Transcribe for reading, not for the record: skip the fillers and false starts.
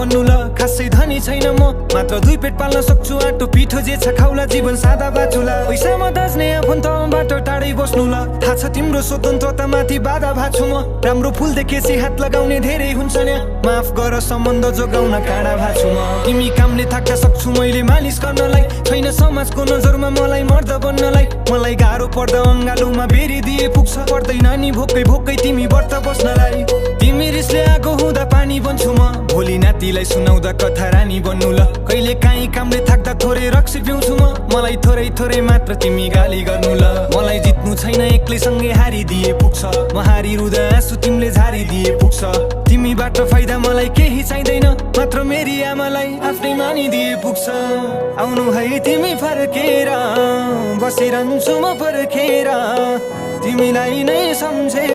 बन्नु ल खासै धनी छैन म मात्र 2 पेट पाल्न सक्छु आटो पिठो जे छ खाउला जीवन सादा बाचुला पैसामा दाज्ने आफन्तबाट टाढै बस्नु ल थाहा छ तिम्रो स्वतन्त्रता माथि बाधा भाछु म राम्रो फुल देखेसी हात लगाउने धेरै हुन्छ नि माफ गर सम्बन्ध जोगाउन काँडा भाछु म तिमी कामले थाक्न सक्छु मैले मालिस गर्नलाई छैन समाजको नजरमा मलाई मर्द बन्नलाई मलाई गाह्रो पर्दा अङ्गालोमा बेरी दिए पुग्छ पर्दैन नि भोकै भोकै तिमी व्रत बस्नलाई तिमी रिसले आगो हुँदा पानी बन्छु म भोलि नातिलाई सुनाउँदा कथा रानी बन्नु ल कहिले काहीँ कामले थाक्दा थोरै रक्सी पिउँछु म मलाई थोरै थोरै मात्र तिमी गाली गर्नु ल मलाई जित्नु छैन एक्लै सँगै हारिदिए पुग्छ म हारिरुँदा आँसु तिमीले झारिदिए पुग्छ तिमीबाट फाइदा मलाई केही चाहिँदैन मात्र मेरी आमालाई आफ्नै मानिदिए पुग्छ आउनु है तिमी फर्केर बसिरहन्छु म पर्खेर तिमीलाई नै सम्झेर